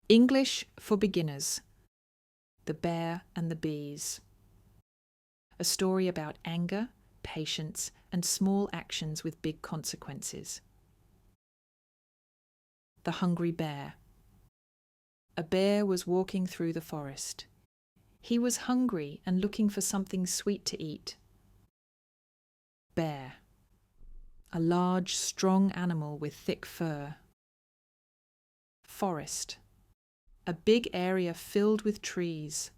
English for Beginners. The Bear and the Bees. A story about anger, patience, and small actions with big consequences. The Hungry Bear. A bear was walking through the forest. He was hungry and looking for something sweet to eat. Bear. A large, strong animal with thick fur. Forest. A big area filled with trees.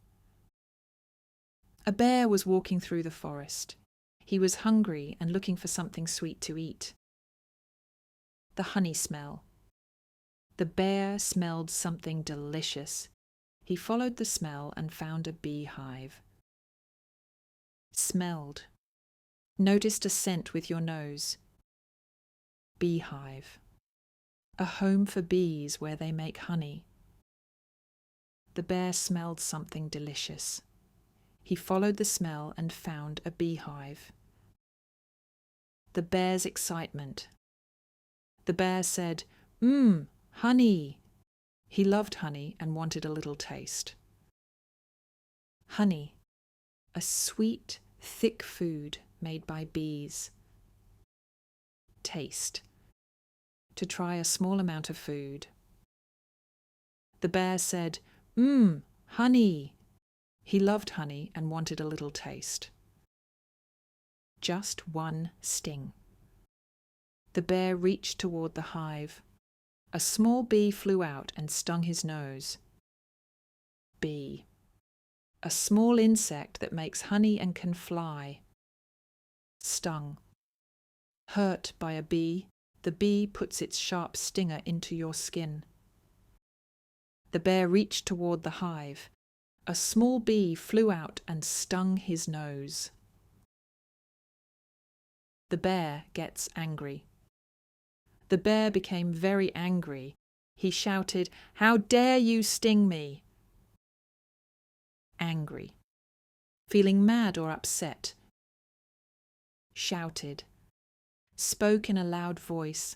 A bear was walking through the forest. He was hungry and looking for something sweet to eat. The honey smell. The bear smelled something delicious. He followed the smell and found a beehive. Smelled. Noticed a scent with your nose. Beehive. A home for bees where they make honey. The bear smelled something delicious. He followed the smell and found a beehive. The bear's excitement. The bear said, honey. He loved honey and wanted a little taste. Honey. A sweet, thick food made by bees. Taste. To try a small amount of food. The bear said, honey. He loved honey and wanted a little taste. Just one sting. The bear reached toward the hive. A small bee flew out and stung his nose. Bee. A small insect that makes honey and can fly. Stung. Hurt by a bee, the bee puts its sharp stinger into your skin. The bear reached toward the hive. A small bee flew out and stung his nose. The bear gets angry. The bear became very angry. He shouted, "How dare you sting me?" Angry. Feeling mad or upset. Shouted. Spoke in a loud voice.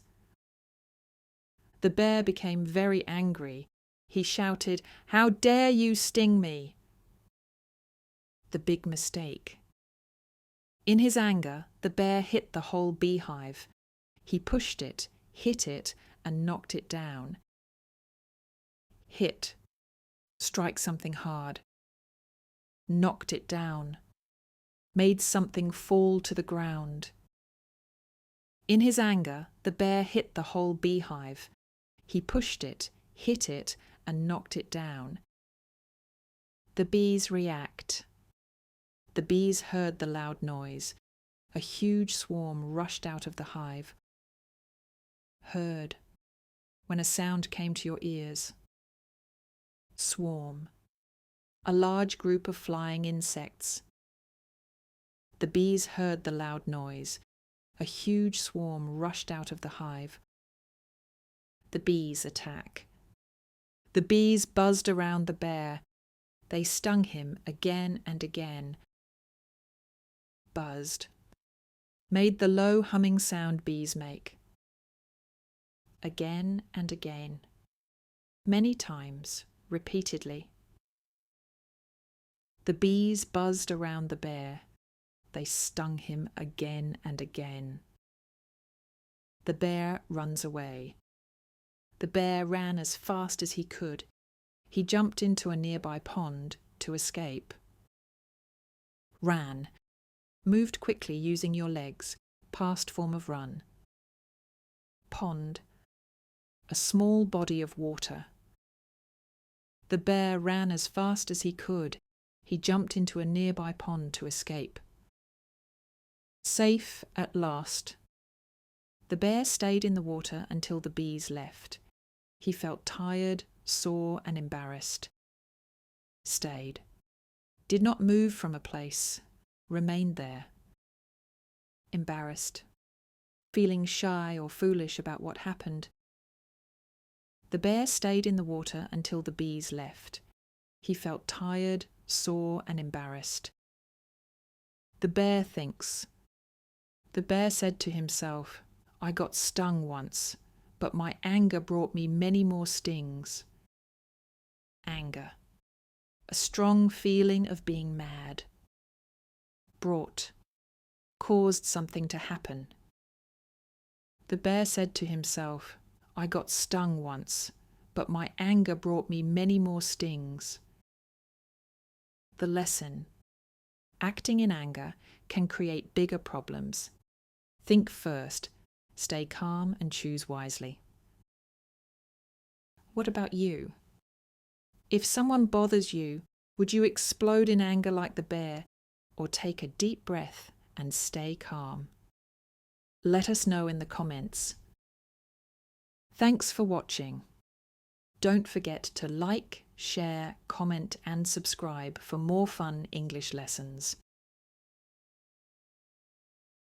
The bear became very angry. He shouted, "How dare you sting me?" The big mistake. In his anger, the bear hit the whole beehive. He pushed it, hit it, and knocked it down. Hit. Strike something hard. Knocked it down. Made something fall to the ground. In his anger, the bear hit the whole beehive. He pushed it, hit it, and knocked it down. The bees react. The bees heard the loud noise. A huge swarm rushed out of the hive. Heard. When a sound came to your ears. Swarm. A large group of flying insects. The bees heard the loud noise. A huge swarm rushed out of the hive. The bees attack. The bees buzzed around the bear. They stung him again and again. Buzzed. Made the low humming sound bees make. Again and again. Many times, repeatedly. The bees buzzed around the bear. They stung him again and again. The bear runs away. The bear ran as fast as he could. He jumped into a nearby pond to escape. Ran. Moved quickly using your legs. Past form of run. Pond. A small body of water. The bear ran as fast as he could. He jumped into a nearby pond to escape. Safe at last. The bear stayed in the water until the bees left. He felt tired, sore, and embarrassed. Stayed. Did not move from a place. Remained there. Embarrassed. Feeling shy or foolish about what happened. The bear stayed in the water until the bees left. He felt tired, sore, and embarrassed. The bear thinks. The bear said to himself, "I got stung once, but my anger brought me many more stings. anger. A strong feeling of being mad. Brought, caused something to happen. The bear said to himself, I got stung once, but my anger brought me many more stings. The lesson: acting in anger can create bigger problems. Think first, stay calm and choose wisely. What about you? If someone bothers you, would you explode in anger like the bear, or take a deep breath and stay calm? Let us know in the comments. Thanks for watching. Don't forget to like, share, comment and subscribe for more fun English lessons.